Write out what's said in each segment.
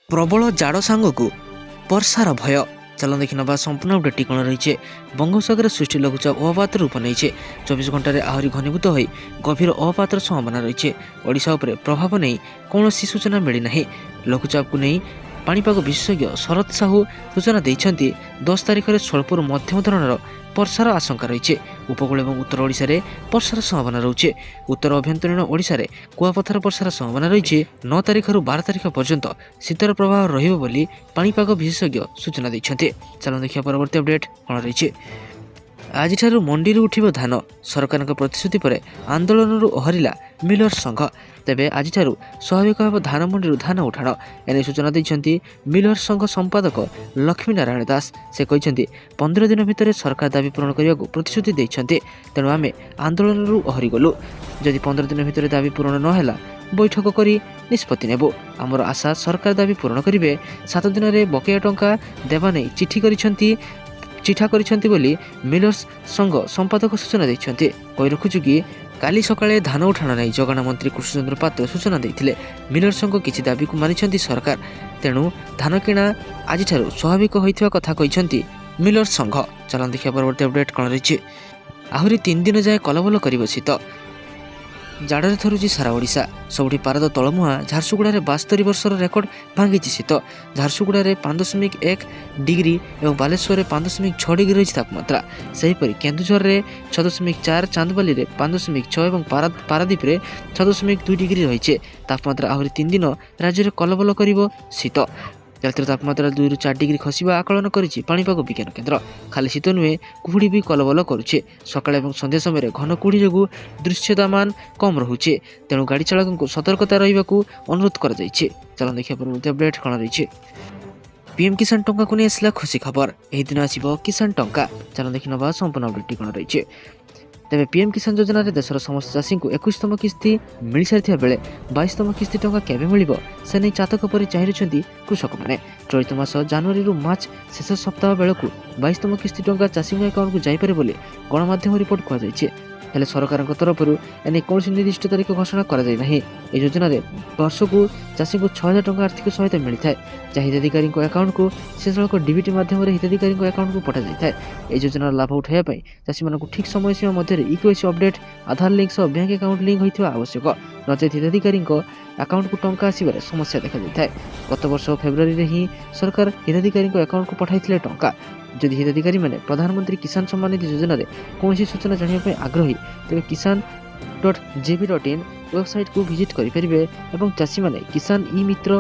প্রবল জাড় সাঙ্গকু বর্ষার ভয়। চালন দেখি নবা সম্পূর্ণ আপডেটটি কোণ রয়েছে। বঙ্গোপসাগরে সৃষ্টি লঘুচাপ অবপাতর রূপ নিয়েছে। 24 ঘণ্টার আহরি ঘনীভূত হয়ে গভীর অবপাতর সম্ভাবনা রয়েছে। ওড়িশা উপরে প্রভাব নেই কৌশি সূচনা মিলিনা। লঘুচাপকু নেই পাণিপাগ বিশেষজ্ঞ শরৎ সাহু সূচনা দিয়েছেন 10 তারিখের স্বল্পর মধ্যম ধরনের বর্ষার আশঙ্কা রয়েছে। উপকূল এবং উত্তর ওড়িশার বর্ষার সম্ভাবনা রয়েছে। উত্তর অভ্যন্তরীণ ওড়িশার কুয়াপথার বর্ষার সম্ভাবনা রয়েছে। 9 তারিখରୁ 12 তারিখ পর্যন্ত শীতর প্রভাব রহিব বলি পাণিপাগ বিশেষজ্ঞ সূচনা দিয়েছেন। চালু দেখিয়া পরবর্তী আপডেট কোণ রয়েছে। ଆଜିଠାରୁ ମଣ୍ଡିରୁ ଉଠିବ ଧାନ। ସରକାରଙ୍କ ପ୍ରତିଶ୍ରୁତି ପରେ ଆନ୍ଦୋଳନରୁ ଓହରିଲା ମିଲର୍ସ ସଂଘ। ତେବେ ଆଜିଠାରୁ ସ୍ୱାଭାବିକ ହେବ ଧାନ ମଣ୍ଡିରୁ ଧାନ ଉଠାଣ। ଏନେଇ ସୂଚନା ଦେଇଛନ୍ତି ମିଲର୍ସ ସଂଘ ସମ୍ପାଦକ ଲକ୍ଷ୍ମୀ ନାରାୟଣ ଦାସ। ସେ କହିଛନ୍ତି 15 ଦିନ ଭିତରେ ସରକାର ଦାବି ପୂରଣ କରିବାକୁ ପ୍ରତିଶ୍ରୁତି ଦେଇଛନ୍ତି। ତେଣୁ ଆମେ ଆନ୍ଦୋଳନରୁ ଓହରିଗଲୁ। ଯଦି 15 ଦିନ ଭିତରେ ଦାବି ପୂରଣ ନ ହେଲା ବୈଠକ କରି ନିଷ୍ପତ୍ତି ନେବୁ। ଆମର ଆଶା ସରକାର ଦାବି ପୂରଣ କରିବେ। 7 ଦିନରେ ବକେୟା ଟଙ୍କା ଦେବା ନେଇ ଚିଠା କରିଛନ୍ତି ବୋଲି ମିଲର୍ସ ସଂଘ ସମ୍ପାଦକ ସୂଚନା ଦେଇଛନ୍ତି। କହି ରଖୁଛୁ କି କାଲି ସକାଳେ ଧାନ ଉଠାଣ ନେଇ ଯୋଗାଣ ମନ୍ତ୍ରୀ କୃଷ୍ଣଚନ୍ଦ୍ର ପାତ୍ର ସୂଚନା ଦେଇଥିଲେ। ମିଲର୍ସ ସଂଘ କିଛି ଦାବିକୁ ମାନିଛନ୍ତି ସରକାର। ତେଣୁ ଧାନ କିଣା ଆଜିଠାରୁ ସ୍ୱାଭାବିକ ହୋଇଥିବା କଥା କହିଛନ୍ତି ମିଲର୍ସ ସଂଘ। ଚାଲନ୍ତୁ ଦେଖିବା ପରବର୍ତ୍ତୀ ଅପଡେଟ୍ କ'ଣ ରହିଛି। ଆହୁରି 3 ଦିନ ଯାଏ କଲବଲ କରିବ ଶୀତ। ଜାଡ଼ରେ ଥରୁଛି ସାରା ଓଡ଼ିଶା। ସବୁଠି ପାରଦ ତଳମୁହାଁ। ଝାରସୁଗୁଡ଼ାରେ 72 ବର୍ଷର ରେକର୍ଡ ଭାଙ୍ଗିଛି ଶୀତ। ଝାରସୁଗୁଡ଼ାରେ 5.1 ଡିଗ୍ରୀ ଏବଂ ବାଲେଶ୍ୱରରେ 5.6 ଡିଗ୍ରୀ ରହିଛି ତାପମାତ୍ରା। ସେହିପରି କେନ୍ଦୁଝରରେ 6.4, ଚାନ୍ଦବାଲିରେ 5.6 ଏବଂ ପାରାଦୀପରେ 6.2 ଡିଗ୍ରୀ ରହିଛି ତାପମାତ୍ରା। ଆହୁରି 3 ଦିନ ରାଜ୍ୟରେ କଲବଲ କରିବ ଶୀତ। ରାତିର ତାପମାତ୍ରା 2ରୁ 4 ଡିଗ୍ରୀ ଖସିବା ଆକଳନ କରିଛି ପାଣିପାଗ ବିଜ୍ଞାନ କେନ୍ଦ୍ର। ଖାଲି ଶୀତ ନୁହେଁ, କୁହୁଡ଼ି ବି କଲବଲ କରୁଛି। ସକାଳ ଏବଂ ସନ୍ଧ୍ୟା ସମୟରେ ଘନ କୁହୁଡ଼ି ଯୋଗୁଁ ଦୃଶ୍ୟତାମାନ କମ୍ ରହୁଛି। ତେଣୁ ଗାଡ଼ି ଚାଳକଙ୍କୁ ସତର୍କତା ରହିବାକୁ ଅନୁରୋଧ କରାଯାଇଛି। ଚାଲନ୍ତୁ ଦେଖିବା ପରବର୍ତ୍ତୀ ଅପଡେଟ୍ କ'ଣ ରହିଛି। ପିଏମ୍ କିଷାନ ଟଙ୍କାକୁ ନେଇ ଆସିଲା ଖୁସି ଖବର। ଏହି ଦିନ ଆସିବ କିଷାନ ଟଙ୍କା। ଚାଲନ୍ତୁ ଦେଖି ନେବା ସମ୍ପୂର୍ଣ୍ଣ ଅପଡେଟ୍ଟି କ'ଣ ରହିଛି। ତେବେ ପିଏମ୍ କିଷାନ ଯୋଜନାରେ ଦେଶର ସମସ୍ତ ଚାଷୀଙ୍କୁ 21ତମ କିସ୍ତି ମିଳିସାରିଥିବା ବେଳେ 22ତମ କିସ୍ତି ଟଙ୍କା କେବେ ମିଳିବ ସେ ନେଇ ଚାତକ ପରି ଚାହିଁ ରହିଛନ୍ତି କୃଷକମାନେ। ଚଳିତ ମାସ ଜାନୁଆରୀରୁ ମାର୍ଚ୍ଚ ଶେଷ ସପ୍ତାହ ବେଳକୁ 22ତମ କିସ୍ତି ଟଙ୍କା ଚାଷୀଙ୍କ ଆକାଉଣ୍ଟକୁ ଯାଇପାରେ ବୋଲି ଗଣମାଧ୍ୟମ ରିପୋର୍ଟ କୁହାଯାଇଛି। ହେଲେ ସରକାରଙ୍କ ତରଫରୁ ଏନେଇ କୌଣସି ନିର୍ଦ୍ଦିଷ୍ଟ ତାରିଖ ଘୋଷଣା କରାଯାଇ ନାହିଁ। ଏହି ଯୋଜନାରେ ବର୍ଷକୁ ଚାଷୀଙ୍କୁ 6,000 ଟଙ୍କା ଆର୍ଥିକ ସହାୟତା ମିଳିଥାଏ, ଯାହା ହିତାଧିକାରୀଙ୍କ ଆକାଉଣ୍ଟକୁ ସିଧାସଳଖ ଡିବିଟି ମାଧ୍ୟମରେ ହିତାଧିକାରୀଙ୍କ ଆକାଉଣ୍ଟକୁ ପଠାଯାଇଥାଏ। ଏହି ଯୋଜନାର ଲାଭ ଉଠାଇବା ପାଇଁ ଚାଷୀମାନଙ୍କୁ ଠିକ୍ ସମୟ ସୀମା ମଧ୍ୟରେ ଇକେୱାଇସି ଅପଡେଟ୍, ଆଧାର ଲିଙ୍କ ସହ ବ୍ୟାଙ୍କ ଆକାଉଣ୍ଟ ଲିଙ୍କ ହୋଇଥିବା ଆବଶ୍ୟକ। ନଚେତ ହିତାଧିକାରୀଙ୍କ ଆକାଉଣ୍ଟକୁ ଟଙ୍କା ଆସିବାରେ ସମସ୍ୟା ଦେଖାଯାଇଥାଏ। ଗତ ବର୍ଷ ଫେବୃଆରୀରେ ହିଁ ସରକାର ହିତାଧିକାରୀଙ୍କ ଆକାଉଣ୍ଟକୁ ପଠାଇଥିଲେ ଟଙ୍କା। ଯଦି ହିତାଧିକାରୀମାନେ ପ୍ରଧାନମନ୍ତ୍ରୀ କିଷାନ ସମ୍ମାନ ନିଧି ଯୋଜନାରେ କୌଣସି ସୂଚନା ଜାଣିବା ପାଇଁ ଆଗ୍ରହୀ ତେବେ kisan.jp.in ୱେବସାଇଟ୍କୁ ଭିଜିଟ୍ କରିପାରିବେ ଏବଂ ଚାଷୀମାନେ କିଷାନ ଇ ମିତ୍ର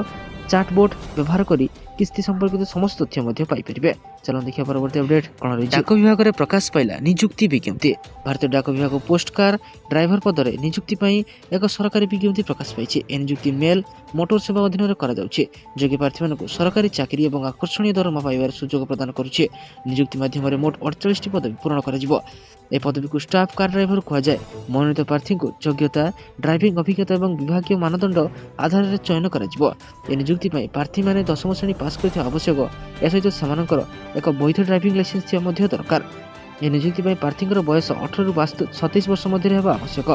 ଚାଟବୋଟ୍ ବ୍ୟବହାର କରି କିସ୍ତି ସମ୍ପର୍କିତ ସମସ୍ତ ତଥ୍ୟ ମଧ୍ୟ ପାଇପାରିବେ। ଚାଲନ୍ତୁ ଦେଖିବା ପରବର୍ତ୍ତୀ ଅପଡେଟ୍ କ'ଣ ରହିଛି। ଡାକ ବିଭାଗରେ ପ୍ରକାଶ ପାଇଲା ନିଯୁକ୍ତି ବିଜ୍ଞପ୍ତି। ଭାରତୀୟ ଡାକ ବିଭାଗ ପୋଷ୍ଟ କାର୍ ଡ୍ରାଇଭର ପଦରେ ନିଯୁକ୍ତି ପାଇଁ ଏକ ସରକାରୀ ବିଜ୍ଞପ୍ତି ପ୍ରକାଶ ପାଇଛି। ଏ ନିଯୁକ୍ତି ମେଲ୍ ମୋଟର ସେବା ଅଧୀନରେ କରାଯାଉଛି। ଯୋଗ୍ୟ ପ୍ରାର୍ଥୀମାନଙ୍କୁ ସରକାରୀ ଚାକିରି ଏବଂ ଆକର୍ଷଣୀୟ ଦରମା ପାଇବାର ସୁଯୋଗ ପ୍ରଦାନ କରୁଛି। ନିଯୁକ୍ତି ମାଧ୍ୟମରେ ମୋଟ 48ଟି ପଦବୀ ପୂରଣ କରାଯିବ। ଏହି ପଦବୀକୁ ଷ୍ଟାଫ୍ କାର୍ ଡ୍ରାଇଭର କୁହାଯାଏ। ମନୋନୀତ ପ୍ରାର୍ଥୀଙ୍କୁ ଯୋଗ୍ୟତା, ଡ୍ରାଇଭିଂ ଅଭିଜ୍ଞତା ଏବଂ ବିଭାଗୀୟ ମାନଦଣ୍ଡ ଆଧାରରେ ଚୟନ କରାଯିବ। ଏ ନିଯୁକ୍ତି ପାଇଁ ପ୍ରାର୍ଥୀମାନେ 10ମ ଶ୍ରେଣୀ ପାସ୍ କରିଥିବା ଆବଶ୍ୟକ। ଏସହିତ ସେମାନଙ୍କର ଏକ ବୈଧ ଡ୍ରାଇଭିଂ ଲାଇସେନ୍ସ ଥିବା ମଧ୍ୟ ଦରକାର। ଏ ନିଯୁକ୍ତି ପାଇଁ ପ୍ରାର୍ଥୀଙ୍କର ବୟସ 18ରୁ 27 ବର୍ଷ ମଧ୍ୟରେ ହେବା ଆବଶ୍ୟକ।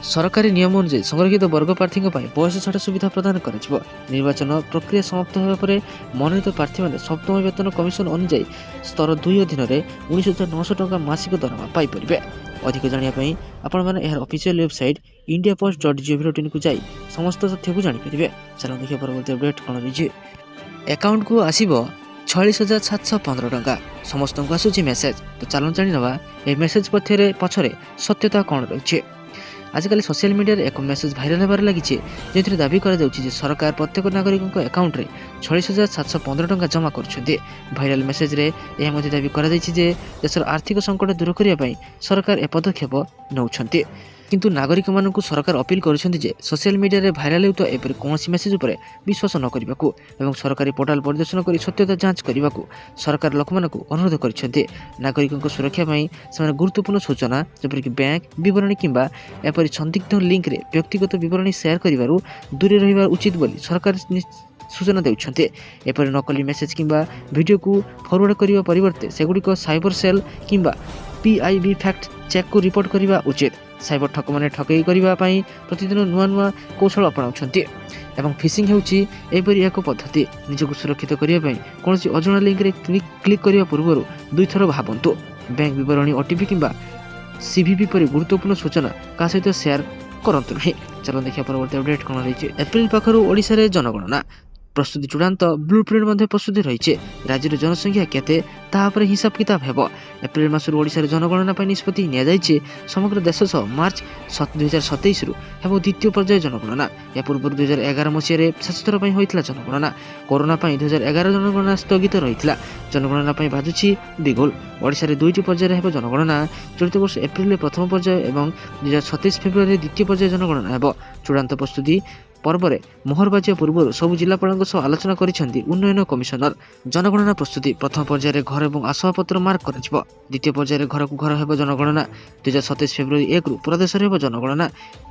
ସରକାରୀ ନିୟମ ଅନୁଯାୟୀ ସଂରକ୍ଷିତ ବର୍ଗ ପ୍ରାର୍ଥୀଙ୍କ ପାଇଁ ବୟସ ଛାଡ଼ ସୁବିଧା ପ୍ରଦାନ କରାଯିବ। ନିର୍ବାଚନ ପ୍ରକ୍ରିୟା ସମାପ୍ତ ହେବା ପରେ ମନୋନୀତ ପ୍ରାର୍ଥୀମାନେ 7ମ ବେତନ କମିଶନ ଅନୁଯାୟୀ ସ୍ତର 2 ଅଧୀନରେ 19,900 ଟଙ୍କା ମାସିକ ଦରମା ପାଇପାରିବେ। ଅଧିକ ଜାଣିବା ପାଇଁ ଆପଣମାନେ ଏହାର ଅଫିସିଆଲ ୱେବସାଇଟ୍ indiapost.gov.in ଯାଇ ସମସ୍ତ ତଥ୍ୟକୁ ଜାଣିପାରିବେ। ଚାଲନ୍ତୁ ଦେଖିବା ପରବର୍ତ୍ତୀ ଅପଡେଟ୍ କ'ଣ ରହିଛି। ଆକାଉଣ୍ଟକୁ ଆସିବ 46,715 ଟଙ୍କା। ସମସ୍ତଙ୍କୁ ଆସୁଛି ମେସେଜ। ତ ଚାଲନ୍ତୁ ଜାଣିନେବା ଏହି ମେସେଜ ପଛରେ ସତ୍ୟତା କ'ଣ ରହିଛି। ଆଜିକାଲି ସୋସିଆଲ ମିଡ଼ିଆରେ ଏକ ମେସେଜ ଭାଇରାଲ ହେବାରେ ଲାଗିଛି, ଯେଉଁଥିରେ ଦାବି କରାଯାଉଛି ଯେ ସରକାର ପ୍ରତ୍ୟେକ ନାଗରିକଙ୍କ ଆକାଉଣ୍ଟରେ 46,715 ଟଙ୍କା ଜମା କରୁଛନ୍ତି। ଭାଇରାଲ ମେସେଜରେ ଏହା ମଧ୍ୟ ଦାବି କରାଯାଇଛି ଯେ ଦେଶର ଆର୍ଥିକ ସଙ୍କଟ ଦୂର କରିବା ପାଇଁ ସରକାର ଏ ପଦକ୍ଷେପ ନେଉଛନ୍ତି। କିନ୍ତୁ ନାଗରିକମାନଙ୍କୁ ସରକାର ଅପିଲ କରୁଛନ୍ତି ଯେ ସୋସିଆଲ ମିଡ଼ିଆରେ ଭାଇରାଲ ହେଉଥିବା ଏପରି କୌଣସି ମେସେଜ ଉପରେ ବିଶ୍ୱାସ ନ କରିବାକୁ ଏବଂ ସରକାରୀ ପୋର୍ଟାଲ ପରିଦର୍ଶନ କରି ସତ୍ୟତା ଯାଞ୍ଚ କରିବାକୁ ସରକାର ଲୋକମାନଙ୍କୁ ଅନୁରୋଧ କରିଛନ୍ତି। ନାଗରିକଙ୍କ ସୁରକ୍ଷା ପାଇଁ ସେମାନେ ଗୁରୁତ୍ୱପୂର୍ଣ୍ଣ ସୂଚନା ଯେପରିକି ବ୍ୟାଙ୍କ ବିବରଣୀ କିମ୍ବା ଏପରି ସନ୍ଦିଗ୍ଧ ଲିଙ୍କରେ ବ୍ୟକ୍ତିଗତ ବିବରଣୀ ସେୟାର କରିବାରୁ ଦୂରେ ରହିବା ଉଚିତ ବୋଲି ସରକାର ସୂଚନା ଦେଉଛନ୍ତି। ଏପରି ନକଲି ମେସେଜ କିମ୍ବା ଭିଡ଼ିଓକୁ ଫରୱାର୍ଡ କରିବା ପରିବର୍ତ୍ତେ ସେଗୁଡ଼ିକ ସାଇବର ସେଲ୍ କିମ୍ବା PIB ଫ୍ୟାକ୍ଟ ଚେକ୍କୁ ରିପୋର୍ଟ କରିବା ଉଚିତ। ସାଇବର ଠକମାନେ ଠକେଇ କରିବା ପାଇଁ ପ୍ରତିଦିନ ନୂଆ ନୂଆ କୌଶଳ ଆପଣାଉଛନ୍ତି ଏବଂ ଫିସିଂ ହେଉଛି ଏପରି ଏକ ପଦ୍ଧତି। ନିଜକୁ ସୁରକ୍ଷିତ କରିବା ପାଇଁ କୌଣସି ଅଜଣା ଲିଙ୍କରେ କ୍ଲିକ୍ କରିବା ପୂର୍ବରୁ ଦୁଇଥର ଭାବନ୍ତୁ। ବ୍ୟାଙ୍କ ବିବରଣୀ, OTP କିମ୍ବା CVV ପରି ଗୁରୁତ୍ୱପୂର୍ଣ୍ଣ ସୂଚନା କାହା ସହିତ ସେୟାର କରନ୍ତୁ ନାହିଁ। ଚାଲ ଦେଖିବା ପରବର୍ତ୍ତୀ ଅପଡେଟ୍ କ'ଣ ରହିଛି। ଏପ୍ରିଲ ପାଖରୁ ଓଡ଼ିଶାରେ ଜନଗଣନା ପ୍ରସ୍ତୁତି ଚୂଡ଼ାନ୍ତ ବ୍ଲୁପ୍ରିଣ୍ଟ ମଧ୍ୟ ପ୍ରସ୍ତୁତି ରହିଛି। ରାଜ୍ୟର ଜନସଂଖ୍ୟା କେତେ ତାହା ଉପରେ ହିସାବ କିତାବ ହେବ। ଏପ୍ରିଲ ମାସରୁ ଓଡ଼ିଶାରେ ଜନଗଣନା ପାଇଁ ନିଷ୍ପତ୍ତି ନିଆଯାଇଛି। ସମଗ୍ର ଦେଶ ସହ ମାର୍ଚ୍ଚ 2027ରୁ ହେବ ଦ୍ୱିତୀୟ ପର୍ଯ୍ୟାୟ ଜନଗଣନା। ଏହା ପୂର୍ବରୁ 2011 ମସିହାରେ ଶେଷଥର ପାଇଁ ହୋଇଥିଲା ଜନଗଣନା। କରୋନା ପାଇଁ 2011 ଜନଗଣନା ସ୍ଥଗିତ ରହିଥିଲା। ଜନଗଣନା ପାଇଁ ବାଜୁଛି ବିଗୁଲ। ଓଡ଼ିଶାରେ 2ଟି ପର୍ଯ୍ୟାୟରେ ହେବ ଜନଗଣନା। ଚଳିତ ବର୍ଷ ଏପ୍ରିଲରେ ପ୍ରଥମ ପର୍ଯ୍ୟାୟ ଏବଂ 2027 ଫେବୃଆରୀରେ ଦ୍ୱିତୀୟ ପର୍ଯ୍ୟାୟ ଜନଗଣନା ହେବ। ଚୂଡ଼ାନ୍ତ ପ୍ରସ୍ତୁତି ପର୍ବରେ ମୋହର ବାଜିବା ପୂର୍ବରୁ ସବୁ ଜିଲ୍ଲାପାଳଙ୍କ ସହ ଆଲୋଚନା କରିଛନ୍ତି ଉନ୍ନୟନ କମିଶନର। ଜନଗଣନା ପ୍ରସ୍ତୁତି ପ୍ରଥମ ପର୍ଯ୍ୟାୟରେ ଘର ଏବଂ ଆସବାବପତ୍ର ମାର୍କ କରାଯିବ। ଦ୍ୱିତୀୟ ପର୍ଯ୍ୟାୟରେ ଘରକୁ ଘର ହେବ ଜନଗଣନା। 2027 ଫେବୃଆରୀ 1ରୁ ପୁରା ଦେଶରେ ହେବ ଜନଗଣନା।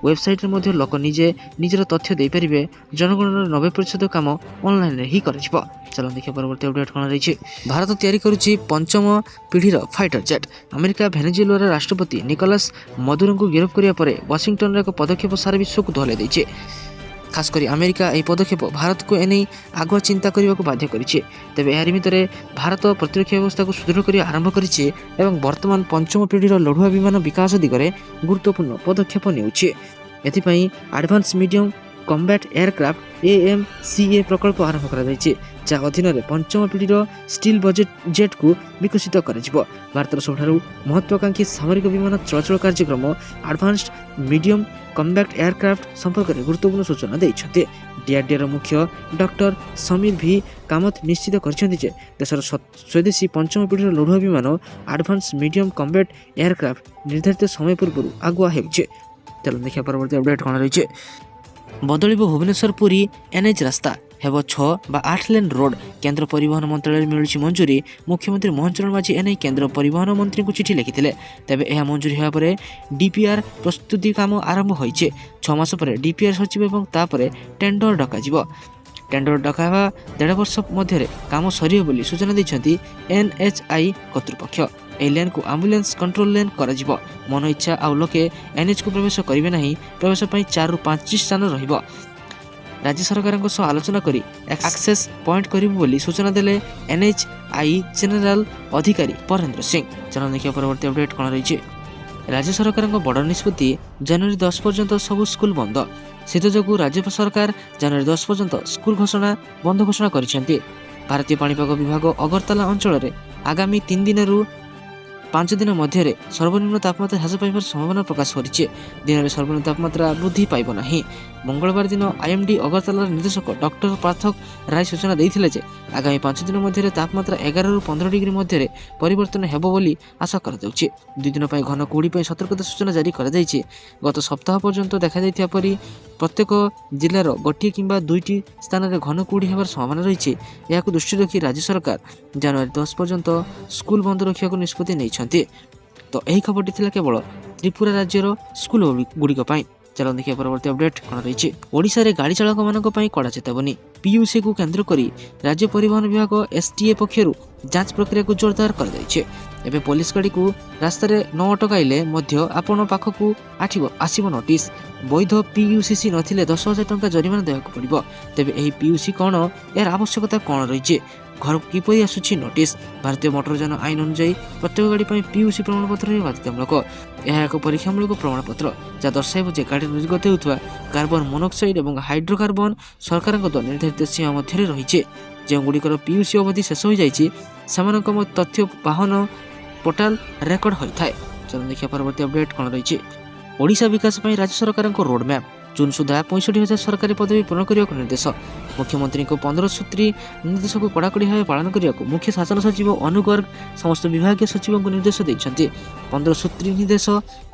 ୱେବସାଇଟ୍ରେ ମଧ୍ୟ ଲୋକ ନିଜେ ନିଜର ତଥ୍ୟ ଦେଇପାରିବେ। ଜନଗଣନାର 90% କାମ ଅନଲାଇନ୍ରେ ହିଁ କରାଯିବ। ଚାଲ ଦେଖିବା ପରବର୍ତ୍ତୀ ଅପଡେଟ୍ କ'ଣ ରହିଛି। ଭାରତ ତିଆରି କରୁଛି ପଞ୍ଚମ ପିଢ଼ିର ଫାଇଟର ଜେଟ୍। ଆମେରିକା ଭେନେଜୁଏଲାର ରାଷ୍ଟ୍ରପତି ନିକୋଲାସ ମଦୁରୋଙ୍କୁ ଗିରଫ କରିବା ପରେ ୱାଶିଂଟନର ଏକ ପଦକ୍ଷେପ ସାରା ବିଶ୍ୱକୁ ଦୋହଲାଇ ଦେଇଛି। ଖାସ୍ କରି ଆମେରିକା ଏହି ପଦକ୍ଷେପ ଭାରତକୁ ଏନେଇ ଆଗୁଆ ଚିନ୍ତା କରିବାକୁ ବାଧ୍ୟ କରିଛି। ତେବେ ଏହାରି ଭିତରେ ଭାରତ ପ୍ରତିରକ୍ଷା ବ୍ୟବସ୍ଥାକୁ ସୁଦୃଢ଼ କରିବା ଆରମ୍ଭ କରିଛି ଏବଂ ବର୍ତ୍ତମାନ ପଞ୍ଚମ ପିଢ଼ିର ଲଢୁଆ ବିମାନ ବିକାଶ ଦିଗରେ ଗୁରୁତ୍ୱପୂର୍ଣ୍ଣ ପଦକ୍ଷେପ ନେଉଛି। ଏଥିପାଇଁ advance medium combat aircraft AMCA ପ୍ରକଳ୍ପ ଆରମ୍ଭ କରାଯାଇଛି, ଯାହା ଅଧୀନରେ ପଞ୍ଚମ ପିଢ଼ିର ଷ୍ଟିଲ୍ ଜେଟ୍କୁ ବିକଶିତ କରାଯିବ। ଭାରତର ସବୁଠାରୁ ମହତ୍ୱାକାଂକ୍ଷୀ ସାମରିକ ବିମାନ ଚଳାଚଳ କାର୍ଯ୍ୟକ୍ରମ ଆଡଭାନ୍ସଡ୍ ମିଡିୟମ କମ୍ବାଟ୍ ଏୟାରକ୍ରାଫ୍ଟ ସମ୍ପର୍କରେ ଗୁରୁତ୍ୱପୂର୍ଣ୍ଣ ସୂଚନା ଦେଇଛନ୍ତି। DRDOର ମୁଖ୍ୟ ଡକ୍ଟର ସମୀର V କାମତ ନିଶ୍ଚିତ କରିଛନ୍ତି ଯେ ଦେଶର ସ୍ୱଦେଶୀ ପଞ୍ଚମ ପିଢ଼ିର ଲଢୁଆ ବିମାନ ଆଡଭାନ୍ସ ମିଡିୟମ କମ୍ବାଟ୍ ଏୟାରକ୍ରାଫ୍ଟ ନିର୍ଦ୍ଧାରିତ ସମୟ ପୂର୍ବରୁ ଆଗୁଆ ହେଉଛି। ଚାଲ ଦେଖିବା ପରବର୍ତ୍ତୀ ଅପଡେଟ୍ କ'ଣ ରହିଛି। ବଦଳିବ ଭୁବନେଶ୍ୱର ପୁରୀ NH ରାସ୍ତା, ହେବ 6 ବା 8 ଲେନ୍ ରୋଡ୍। କେନ୍ଦ୍ର ପରିବହନ ମନ୍ତ୍ରାଳୟରୁ ମିଳୁଛି ମଞ୍ଜୁରୀ। ମୁଖ୍ୟମନ୍ତ୍ରୀ ମୋହନ ଚରଣ ମାଝୀ ଏନେଇ କେନ୍ଦ୍ର ପରିବହନ ମନ୍ତ୍ରୀଙ୍କୁ ଚିଠି ଲେଖିଥିଲେ। ତେବେ ଏହା ମଞ୍ଜୁରୀ ହେବା ପରେ DPR ପ୍ରସ୍ତୁତି କାମ ଆରମ୍ଭ ହୋଇଛି। 6 ମାସ ପରେ DPR ସଚିବ ଏବଂ ତାପରେ ଟେଣ୍ଡର ଡକାଯିବ। ଟେଣ୍ଡର ଡକାହେବା 1.5 ବର୍ଷ ମଧ୍ୟରେ କାମ ସରିବ ବୋଲି ସୂଚନା ଦେଇଛନ୍ତି NHAI କର୍ତ୍ତୃପକ୍ଷ। ଏହି ଲେନ୍କୁ ଆମ୍ବୁଲାନ୍ସ କଣ୍ଟ୍ରୋଲ ଲେନ୍ କରାଯିବ। ମନ ଇଚ୍ଛା ଆଉ ଲୋକେ NHକୁ ପ୍ରବେଶ କରିବେ ନାହିଁ। ପ୍ରବେଶ ପାଇଁ 4ରୁ 5ଟି ସ୍ଥାନ ରହିବ। ରାଜ୍ୟ ସରକାରଙ୍କ ସହ ଆଲୋଚନା କରି ଆକ୍ସେସ୍ ପଏଣ୍ଟ କରିବୁ ବୋଲି ସୂଚନା ଦେଲେ NHAI ଜେନେରାଲ ଅଧିକାରୀ ପରେନ୍ଦ୍ର ସିଂ। ଚାଲ ଦେଖିବା ପରବର୍ତ୍ତୀ ଅପଡେଟ୍ କ'ଣ ରହିଛି। ରାଜ୍ୟ ସରକାରଙ୍କ ବଡ଼ ନିଷ୍ପତ୍ତି, ଜାନୁଆରୀ 10 ପର୍ଯ୍ୟନ୍ତ ସବୁ ସ୍କୁଲ ବନ୍ଦ। ଶୀତ ଯୋଗୁଁ ରାଜ୍ୟ ସରକାର ଜାନୁଆରୀ 10 ପର୍ଯ୍ୟନ୍ତ ସ୍କୁଲ ବନ୍ଦ ଘୋଷଣା କରିଛନ୍ତି। ଭାରତୀୟ ପାଣିପାଗ ବିଭାଗ ଅଗରତାଲା ଅଞ୍ଚଳରେ ଆଗାମୀ 3 ଦିନରୁ 5 ଦିନ ମଧ୍ୟରେ ସର୍ବନିମ୍ନ ତାପମାତ୍ରା ହ୍ରାସ ପାଇବାର ସମ୍ଭାବନା ପ୍ରକାଶ କରିଛି। ଦିନରେ ସର୍ବନିମ୍ନ ତାପମାତ୍ରା ବୃଦ୍ଧି ପାଇବ ନାହିଁ। ମଙ୍ଗଳବାର ଦିନ IMD ଅଗରତାଲାର ନିର୍ଦ୍ଦେଶକ ଡକ୍ଟର ପାର୍ଥକ ରାୟ ସୂଚନା ଦେଇଥିଲେ ଯେ ଆଗାମୀ 5 ଦିନ ମଧ୍ୟରେ ତାପମାତ୍ରା 11ରୁ 15 ଡିଗ୍ରୀ ମଧ୍ୟରେ ପରିବର୍ତ୍ତନ ହେବ ବୋଲି ଆଶା କରାଯାଉଛି। 2 ଦିନ ପାଇଁ ଘନ କୁହୁଡ଼ି ପାଇଁ ସତର୍କତା ସୂଚନା ଜାରି କରାଯାଇଛି। ଗତ ସପ୍ତାହ ପର୍ଯ୍ୟନ୍ତ ଦେଖାଯାଇଥିବା ପରି ପ୍ରତ୍ୟେକ ଜିଲ୍ଲାର ଗୋଟିଏ କିମ୍ବା 2ଟି ସ୍ଥାନରେ ଘନ କୁହୁଡ଼ି ହେବାର ସମ୍ଭାବନା ରହିଛି। ଏହାକୁ ଦୃଷ୍ଟିରେ ରଖି ରାଜ୍ୟ ସରକାର ଜାନୁଆରୀ 10 ପର୍ଯ୍ୟନ୍ତ ସ୍କୁଲ ବନ୍ଦ ରଖିବାକୁ ନିଷ୍ପତ୍ତି ନେଇଛନ୍ତି। ତ ଏହି ଖବରଟି ଥିଲା କେବଳ ତ୍ରିପୁରା ରାଜ୍ୟର ସ୍କୁଲ ଗୁଡ଼ିକ ପାଇଁ। ଚାଲ ଦେଖିବା ପରବର୍ତ୍ତୀ ଅପଡେଟ୍ କ'ଣ ରହିଛି। ଓଡ଼ିଶାରେ ଗାଡ଼ି ଚାଳକମାନଙ୍କ ପାଇଁ କଡ଼ା ଚେତାବନୀ। PUCକୁ କେନ୍ଦ୍ର କରି ରାଜ୍ୟ ପରିବହନ ବିଭାଗ STA ପକ୍ଷରୁ ଯାଞ୍ଚ ପ୍ରକ୍ରିୟାକୁ ଜୋରଦାର କରାଯାଇଛି। ଏବେ ପୋଲିସ ଗାଡ଼ିକୁ ରାସ୍ତାରେ ନ ଅଟକାଇଲେ ମଧ୍ୟ ଆପଣ ପାଖକୁ ଆସିବ ନୋଟିସ୍। ବୈଧ PUCC ନଥିଲେ 10,000 ଟଙ୍କା ଜରିମାନା ଦେବାକୁ ପଡ଼ିବ। ତେବେ ଏହି PUC କ'ଣ, ଏହାର ଆବଶ୍ୟକତା କ'ଣ ରହିଛି, ଘରକୁ କିପରି ଆସୁଛି ନୋଟିସ୍। ଭାରତୀୟ ମୋଟରଯାନ ଆଇନ ଅନୁଯାୟୀ ପ୍ରତ୍ୟେକ ଗାଡ଼ି ପାଇଁ PUC ପ୍ରମାଣପତ୍ର ହେବା ବାଧ୍ୟତାମୂଳକ। ଏହା ଏକ ପରୀକ୍ଷାମୂଳକ ପ୍ରମାଣପତ୍ର ଯାହା ଦର୍ଶାଇବ ଯେ ଗାଡ଼ିରେ ନିର୍ଗତ ହେଉଥିବା କାର୍ବନ ମୋନୋକ୍ସାଇଡ୍ ଏବଂ ହାଇଡ୍ରୋକାର୍ବନ ସରକାରଙ୍କ ଦ୍ୱାରା ନିର୍ଦ୍ଧାରିତ ସୀମା ମଧ୍ୟରେ ରହିଛି। ଯେଉଁଗୁଡ଼ିକର PUC ଅବଧି ଶେଷ ହୋଇଯାଇଛି ସେମାନଙ୍କ ତଥ୍ୟ ବାହନ ପୋର୍ଟାଲ ରେକର୍ଡ ହୋଇଥାଏ। ଚାଲନ୍ତୁ ଦେଖିବା ପରବର୍ତ୍ତୀ ଅପଡେଟ୍ କ'ଣ ରହିଛି। ଓଡ଼ିଶା ବିକାଶ ପାଇଁ ରାଜ୍ୟ ସରକାରଙ୍କ ରୋଡମ୍ୟାପ୍। ଜୁନ୍ ସୁଦ୍ଧା 65,000 ସରକାରୀ ପଦବୀ ପୂରଣ କରିବାକୁ ନିର୍ଦ୍ଦେଶ। ମୁଖ୍ୟମନ୍ତ୍ରୀଙ୍କ 15 ସୂତ୍ରୀ ନିର୍ଦ୍ଦେଶକୁ କଡ଼ାକଡ଼ି ଭାବେ ପାଳନ କରିବାକୁ ମୁଖ୍ୟ ଶାସନ ସଚିବ ଅନୁ ଗର୍ଗ ସମସ୍ତ ବିଭାଗୀୟ ସଚିବଙ୍କୁ ନିର୍ଦ୍ଦେଶ ଦେଇଛନ୍ତି। 15 ସୂତ୍ରୀ ନିର୍ଦ୍ଦେଶ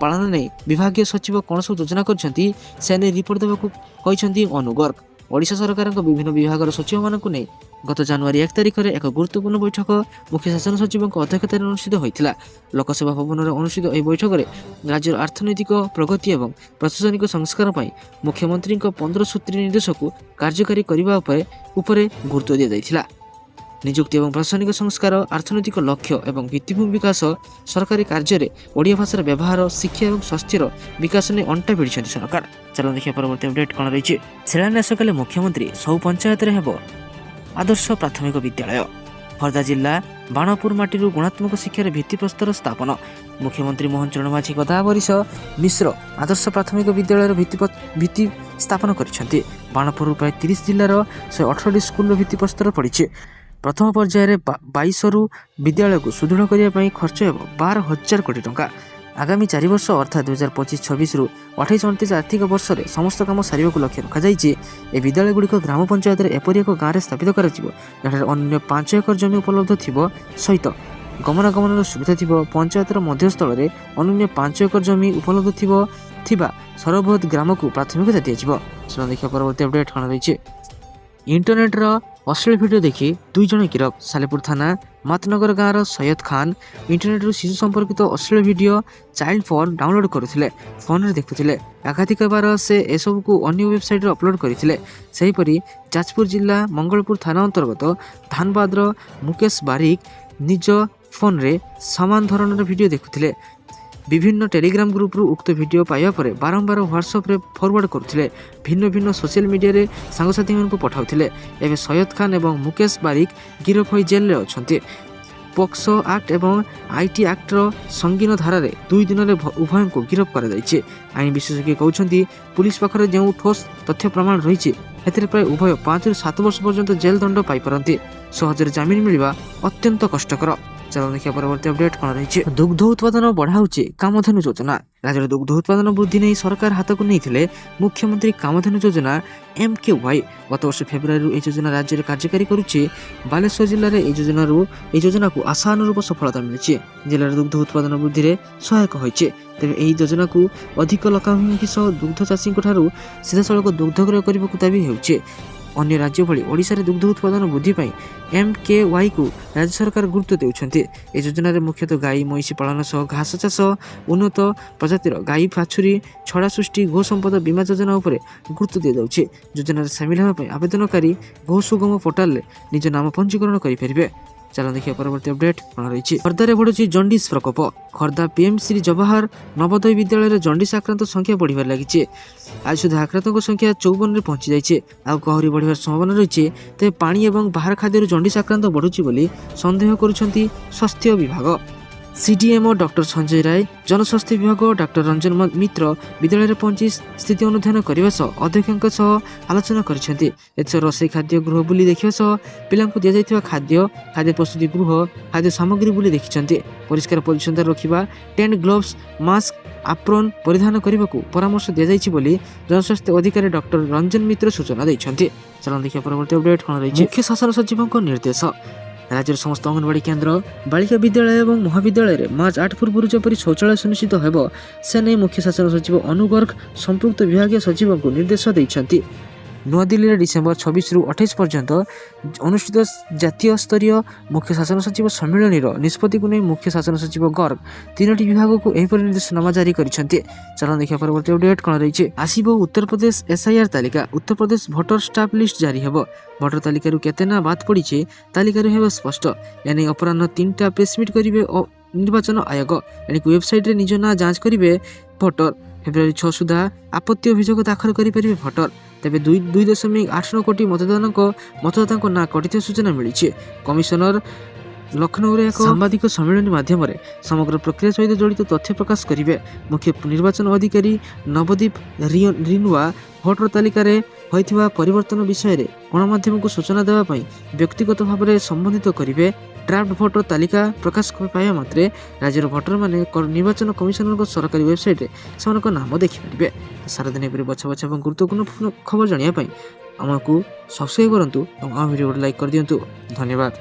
ପାଳନ ନେଇ ବିଭାଗୀୟ ସଚିବ କ'ଣ ସବୁ ଯୋଜନା କରିଛନ୍ତି ସେ ନେଇ ରିପୋର୍ଟ ଦେବାକୁ କହିଛନ୍ତି ଅନୁ ଗର୍ଗ। ଓଡ଼ିଶା ସରକାରଙ୍କ ବିଭିନ୍ନ ବିଭାଗର ସଚିବମାନଙ୍କୁ ନେଇ ଗତ ଜାନୁଆରୀ 1 ତାରିଖରେ ଏକ ଗୁରୁତ୍ୱପୂର୍ଣ୍ଣ ବୈଠକ ମୁଖ୍ୟ ଶାସନ ସଚିବଙ୍କ ଅଧ୍ୟକ୍ଷତାରେ ଅନୁଷ୍ଠିତ ହୋଇଥିଲା। ଲୋକସେବା ଭବନରେ ଅନୁଷ୍ଠିତ ଏହି ବୈଠକରେ ରାଜ୍ୟର ଅର୍ଥନୈତିକ ପ୍ରଗତି ଏବଂ ପ୍ରଶାସନିକ ସଂସ୍କାର ପାଇଁ ମୁଖ୍ୟମନ୍ତ୍ରୀଙ୍କ 15 ସୂତ୍ରୀ ନିର୍ଦ୍ଦେଶକୁ କାର୍ଯ୍ୟକାରୀ କରିବା ଉପରେ ଗୁରୁତ୍ୱ ଦିଆଯାଇଥିଲା। ନିଯୁକ୍ତି ଏବଂ ପ୍ରଶାସନିକ ସଂସ୍କାର, ଅର୍ଥନୈତିକ ଲକ୍ଷ୍ୟ ଏବଂ ଭିତ୍ତିଭୂମି ବିକାଶ, ସରକାରୀ କାର୍ଯ୍ୟରେ ଓଡ଼ିଆ ଭାଷାର ବ୍ୟବହାର, ଶିକ୍ଷା ଏବଂ ସ୍ୱାସ୍ଥ୍ୟର ବିକାଶ ନେଇ ଅଣ୍ଟା ଭିଡ଼ିଛନ୍ତି ସରକାର। ଚାଲନ୍ତୁ ଦେଖିବା ପରବର୍ତ୍ତୀ ଅପଡେଟ୍ କ'ଣ ରହିଛି। ଶିଳାନ୍ୟାସ କଲେ ମୁଖ୍ୟମନ୍ତ୍ରୀ, ସବୁ ପଞ୍ଚାୟତରେ ହେବ ଆଦର୍ଶ ପ୍ରାଥମିକ ବିଦ୍ୟାଳୟ। ଖୋର୍ଦ୍ଧା ଜିଲ୍ଲା ବାଣପୁର ମାଟିରୁ ଗୁଣାତ୍ମକ ଶିକ୍ଷାର ଭିତ୍ତିପ୍ରସ୍ତର ସ୍ଥାପନ। ମୁଖ୍ୟମନ୍ତ୍ରୀ ମୋହନ ଚରଣ ମାଝୀ ଗଦାବରୀଶ ମିଶ୍ର ଆଦର୍ଶ ପ୍ରାଥମିକ ବିଦ୍ୟାଳୟର ଭିତ୍ତି ସ୍ଥାପନ କରିଛନ୍ତି। ବାଣପୁରରୁ ପ୍ରାୟ 30 ଜିଲ୍ଲାର 118ଟି ସ୍କୁଲର ଭିତ୍ତିପ୍ରସ୍ତର ପଡ଼ିଛି। ପ୍ରଥମ ପର୍ଯ୍ୟାୟରେ 22ରୁ ବିଦ୍ୟାଳୟକୁ ସୁଦୃଢ଼ କରିବା ପାଇଁ ଖର୍ଚ୍ଚ ହେବ 12,000 କୋଟି ଟଙ୍କା। ଆଗାମୀ 4 ବର୍ଷ ଅର୍ଥାତ୍ 2025-26ରୁ 28-29 ଆର୍ଥିକ ବର୍ଷରେ ସମସ୍ତ କାମ ସାରିବାକୁ ଲକ୍ଷ୍ୟ ରଖାଯାଇଛି। ଏହି ବିଦ୍ୟାଳୟଗୁଡ଼ିକ ଗ୍ରାମ ପଞ୍ଚାୟତରେ ଏପରି ଏକ ଗାଁରେ ସ୍ଥାପିତ କରାଯିବ ଯାହାଠାରେ ଅନ୍ୟ 5 ଏକର ଜମି ଉପଲବ୍ଧ ଥିବ ସହିତ ଗମନାଗମନର ସୁବିଧା ଥିବ। ପଞ୍ଚାୟତର ମଧ୍ୟସ୍ଥଳରେ ଅନ୍ୟ 5 ଏକର ଜମି ଉପଲବ୍ଧ ଥିବା ସର୍ବବୃହତ୍ ଗ୍ରାମକୁ ପ୍ରାଥମିକତା ଦିଆଯିବ। ଦେଖିବା ପରବର୍ତ୍ତୀ ଅପଡେଟ୍ କ'ଣ ରହିଛି। ଇଣ୍ଟରନେଟ୍ର ଅଶ୍ଳୀଳ ଭିଡ଼ିଓ ଦେଖି 2 ଜଣ ଗିରଫ। ସାଲେପୁର ଥାନା ମାତନଗର ଗାଁର ସୈୟଦ ଖାନ୍ ଇଣ୍ଟରନେଟ୍ରୁ ଶିଶୁ ସମ୍ପର୍କିତ ଅଶ୍ଳୀଳ ଭିଡ଼ିଓ ଚାଇଲ୍ଡ ଫୋନ୍ ଡାଉନଲୋଡ୍ କରୁଥିଲେ, ଫୋନ୍ରେ ଦେଖୁଥିଲେ। ଏକାଧିକ ବାର ସେ ଏସବୁକୁ ଅନ୍ୟ ୱେବସାଇଟ୍ରେ ଅପଲୋଡ଼ କରିଥିଲେ। ସେହିପରି ଯାଜପୁର ଜିଲ୍ଲା ମଙ୍ଗଳପୁର ଥାନା ଅନ୍ତର୍ଗତ ଧାନବାଦର ମୁକେଶ ବାରିକ ନିଜ ଫୋନ୍ରେ ସମାନ ଧରଣର ଭିଡ଼ିଓ ଦେଖୁଥିଲେ। ବିଭିନ୍ନ ଟେଲିଗ୍ରାମ ଗ୍ରୁପରୁ ଉକ୍ତ ଭିଡ଼ିଓ ପାଇବା ପରେ ବାରମ୍ବାର ହ୍ୱାଟ୍ସଆପ୍ରେ ଫରୱାର୍ଡ କରୁଥିଲେ। ଭିନ୍ନ ଭିନ୍ନ ସୋସିଆଲ ମିଡ଼ିଆରେ ସାଙ୍ଗସାଥୀମାନଙ୍କୁ ପଠାଉଥିଲେ। ଏବେ ସୈୟଦ ଖାନ୍ ଏବଂ ମୁକେଶ ବାରିକ ଗିରଫ ହୋଇ ଜେଲରେ ଅଛନ୍ତି। ପୋକ୍ସୋ ଆକ୍ଟ ଏବଂ ଆଇଟି ଆକ୍ଟର ସଙ୍ଗୀନ ଧାରାରେ 2 ଦିନରେ ଉଭୟଙ୍କୁ ଗିରଫ କରାଯାଇଛି। ଆଇନ ବିଶେଷଜ୍ଞ କହୁଛନ୍ତି, ପୁଲିସ ପାଖରେ ଯେଉଁ ଠୋସ୍ ତଥ୍ୟ ପ୍ରମାଣ ରହିଛି ଏଥିରେ ପ୍ରାୟ ଉଭୟ 5ରୁ 7 ବର୍ଷ ପର୍ଯ୍ୟନ୍ତ ଜେଲ ଦଣ୍ଡ ପାଇପାରନ୍ତି। ସହଜରେ ଜାମିନ ମିଳିବା ଅତ୍ୟନ୍ତ କଷ୍ଟକର। ଚାଲନ୍ତୁ ଦେଖିବା ପରବର୍ତ୍ତୀ ଅପଡେଟ୍ କ'ଣ ରହିଛି। ଦୁଗ୍ଧ ଉତ୍ପାଦନ ବଢ଼ାଉଛି କାମଧେନୁ ଯୋଜନା। ରାଜ୍ୟର ଦୁଗ୍ଧ ଉତ୍ପାଦନ ବୃଦ୍ଧି ନେଇ ସରକାର ହାତକୁ ନେଇଥିଲେ ମୁଖ୍ୟମନ୍ତ୍ରୀ କାମଧେନୁ ଯୋଜନା MKY। ଗତ ବର୍ଷ ଫେବୃଆରୀରୁ ଏହି ଯୋଜନା ରାଜ୍ୟରେ କାର୍ଯ୍ୟକାରୀ କରୁଛି। ବାଲେଶ୍ୱର ଜିଲ୍ଲାରେ ଏହି ଯୋଜନାକୁ ଆଶାନୁରୂପ ସଫଳତା ମିଳିଛି। ଜିଲ୍ଲାର ଦୁଗ୍ଧ ଉତ୍ପାଦନ ବୃଦ୍ଧିରେ ସହାୟକ ହୋଇଛି। ତେବେ ଏହି ଯୋଜନାକୁ ଅଧିକ ଲୋକାଭିମୁଖୀ ସହ ଦୁଗ୍ଧ ଚାଷୀଙ୍କ ଠାରୁ ସିଧାସଳଖ ଦୁଗ୍ଧ କ୍ରୟ କରିବାକୁ ଦାବି ହେଉଛି। ଅନ୍ୟ ରାଜ୍ୟ ଭଳି ଓଡ଼ିଶାରେ ଦୁଗ୍ଧ ଉତ୍ପାଦନ ବୃଦ୍ଧି ପାଇଁ MKYକୁ ରାଜ୍ୟ ସରକାର ଗୁରୁତ୍ୱ ଦେଉଛନ୍ତି। ଏହି ଯୋଜନାରେ ମୁଖ୍ୟତଃ ଗାଈ ମଇଁଷି ପାଳନ ସହ ଘାସ ଚାଷ, ଉନ୍ନତ ପ୍ରଜାତିର ଗାଈ ବାଛୁରୀ ଛଡ଼ା ସୃଷ୍ଟି, ଗୋ ସମ୍ପଦ ବୀମା ଯୋଜନା ଉପରେ ଗୁରୁତ୍ୱ ଦିଆଯାଉଛି। ଯୋଜନାରେ ସାମିଲ ହେବା ପାଇଁ ଆବେଦନକାରୀ ଗୋ ସୁଗମ ପୋର୍ଟାଲରେ ନିଜ ନାମ ପଞ୍ଜୀକରଣ କରିପାରିବେ। ଚାଲନ୍ତୁ ଦେଖିବା ପରବର୍ତ୍ତୀ ଅପଡେଟ୍ କ'ଣ ରହିଛି। ଖୋର୍ଦ୍ଧାରେ ବଢ଼ୁଛି ଜଣ୍ଡିସ୍ ପ୍ରକୋପ। ଖୋର୍ଦ୍ଧା PMଶ୍ରୀ ଜବାହର ନବୋଦୟ ବିଦ୍ୟାଳୟରେ ଜଣ୍ଡିସ୍ ଆକ୍ରାନ୍ତ ସଂଖ୍ୟା ବଢ଼ିବାରେ ଲାଗିଛି। ଆଜି ସୁଦ୍ଧା ଆକ୍ରାନ୍ତଙ୍କ ସଂଖ୍ୟା 54ରେ ପହଞ୍ଚି ଯାଇଛି। ଆଉ ଆହୁରି ବଢ଼ିବାର ସମ୍ଭାବନା ରହିଛି। ତେବେ ପାଣି ଏବଂ ବାହାର ଖାଦ୍ୟରୁ ଜଣ୍ଡିସ୍ ଆକ୍ରାନ୍ତ ବଢ଼ୁଛି ବୋଲି ସନ୍ଦେହ କରୁଛନ୍ତି ସ୍ୱାସ୍ଥ୍ୟ ବିଭାଗ। CDMO ଡକ୍ଟର ସଞ୍ଜୟ ରାୟ, ଜନସ୍ୱାସ୍ଥ୍ୟ ବିଭାଗ ଡାକ୍ତର ରଞ୍ଜନ ମିତ୍ର ବିଦ୍ୟାଳୟରେ ପହଞ୍ଚି ସ୍ଥିତି ଅନୁଧ୍ୟାନ କରିବା ସହ ଅଧ୍ୟକ୍ଷଙ୍କ ସହ ଆଲୋଚନା କରିଛନ୍ତି। ଏଥିସହ ରୋଷେଇ ଖାଦ୍ୟ ଗୃହ ବୁଲି ଦେଖିବା ସହ ପିଲାଙ୍କୁ ଦିଆଯାଇଥିବା ଖାଦ୍ୟ ପ୍ରସ୍ତୁତି ଗୃହ, ଖାଦ୍ୟ ସାମଗ୍ରୀ ବୁଲି ଦେଖିଛନ୍ତି। ପରିଷ୍କାର ପରିଚ୍ଛନ୍ନତା ରଖିବା, ଟେଣ୍ଟ, ଗ୍ଲୋଭ୍ସ, ମାସ୍କ, ଆପ୍ରୋନ୍ ପରିଧାନ କରିବାକୁ ପରାମର୍ଶ ଦିଆଯାଇଛି ବୋଲି ଜନସ୍ୱାସ୍ଥ୍ୟ ଅଧିକାରୀ ଡକ୍ଟର ରଞ୍ଜନ ମିତ୍ର ସୂଚନା ଦେଇଛନ୍ତି। ଚାଲନ୍ତୁ ଦେଖିବା ପରବର୍ତ୍ତୀ ଅପଡେଟ୍ କ'ଣ ରହିଛି। ମୁଖ୍ୟ ଶାସନ ସଚିବଙ୍କ ନିର୍ଦ୍ଦେଶ। ରାଜ୍ୟର ସମସ୍ତ ଅଙ୍ଗନବାଡ଼ି କେନ୍ଦ୍ର, ବାଳିକା ବିଦ୍ୟାଳୟ ଏବଂ ମହାବିଦ୍ୟାଳୟରେ ମାର୍ଚ୍ଚ 8 ପୂର୍ବରୁ ଯେପରି ଶୌଚାଳୟ ସୁନିଶ୍ଚିତ ହେବ ସେ ନେଇ ମୁଖ୍ୟ ଶାସନ ସଚିବ ଅନୁ ଗର୍ଗ ସମ୍ପୃକ୍ତ ବିଭାଗୀୟ ସଚିବଙ୍କୁ ନିର୍ଦ୍ଦେଶ ଦେଇଛନ୍ତି। ନୂଆଦିଲ୍ଲୀରେ ଡିସେମ୍ବର 26ରୁ 28 ପର୍ଯ୍ୟନ୍ତ ଅନୁଷ୍ଠିତ ଜାତୀୟ ସ୍ତରୀୟ ମୁଖ୍ୟ ଶାସନ ସଚିବ ସମ୍ମିଳନୀର ନିଷ୍ପତ୍ତିକୁ ନେଇ ମୁଖ୍ୟ ଶାସନ ସଚିବ ଗର୍ଗ 3ଟି ବିଭାଗକୁ ଏହିପରି ନିର୍ଦ୍ଦେଶନାମା ଜାରି କରିଛନ୍ତି। ଚାଲନ୍ତୁ ଦେଖିବା ପରବର୍ତ୍ତୀ ଅପଡେଟ୍ କ'ଣ ରହିଛି। ଆସିବ ଉତ୍ତରପ୍ରଦେଶ SIR ତାଲିକା। ଉତ୍ତରପ୍ରଦେଶ ଭୋଟର ଷ୍ଟାଫ୍ ଲିଷ୍ଟ ଜାରି ହେବ। ଭୋଟର ତାଲିକାରୁ କେତେ ନାଁ ବାଦ୍ ପଡ଼ିଛି ତାଲିକାରୁ ହେବ ସ୍ପଷ୍ଟ। ଏନେଇ ଅପରାହ୍ନ 3ଟା ପ୍ରେସମିଟ୍ କରିବେ ନିର୍ବାଚନ ଆୟୋଗ। ଏଣିକି ୱେବସାଇଟ୍ରେ ନିଜ ନାଁ ଯାଞ୍ଚ କରିବେ ଭୋଟର। ଫେବୃଆରୀ 6 ସୁଦ୍ଧା ଆପତ୍ତି ଅଭିଯୋଗ ଦାଖଲ କରିପାରିବେ ଭୋଟର। ତେବେ 2.89 କୋଟି ମତଦାତାଙ୍କ ନାଁ କଟିଥିବା ସୂଚନା ମିଳିଛି। କମିଶନର ଲକ୍ଷ୍ନୌରେ ଏକ ସାମ୍ବାଦିକ ସମ୍ମିଳନୀ ମାଧ୍ୟମରେ ସମଗ୍ର ପ୍ରକ୍ରିୟା ସହିତ ଜଡ଼ିତ ତଥ୍ୟ ପ୍ରକାଶ କରିବେ। ମୁଖ୍ୟ ନିର୍ବାଚନ ଅଧିକାରୀ ନବଦୀପ ରିନୱା ଭୋଟର ତାଲିକାରେ ହୋଇଥିବା ପରିବର୍ତ୍ତନ ବିଷୟରେ ଗଣମାଧ୍ୟମକୁ ସୂଚନା ଦେବା ପାଇଁ ବ୍ୟକ୍ତିଗତ ଭାବରେ ସମ୍ବୋଧିତ କରିବେ। ଡ୍ରାଫ୍ଟ ଭୋଟର ତାଲିକା ପ୍ରକାଶ ପାଇବା ମାତ୍ରେ ରାଜ୍ୟର ଭୋଟରମାନେ ନିର୍ବାଚନ କମିଶନରଙ୍କ ସରକାରୀ ୱେବସାଇଟ୍ରେ ସେମାନଙ୍କ ନାମ ଦେଖିପାରିବେ। ସାରାଦିନ ଏପରି ବଛା ବଛା ଏବଂ ଗୁରୁତ୍ୱପୂର୍ଣ୍ଣ ଖବର ଜାଣିବା ପାଇଁ ଆମକୁ ସବସ୍କ୍ରାଇବ୍ କରନ୍ତୁ ଏବଂ ଆମ ଭିଡ଼ିଓକୁ ଲାଇକ୍ କରିଦିଅନ୍ତୁ। ଧନ୍ୟବାଦ।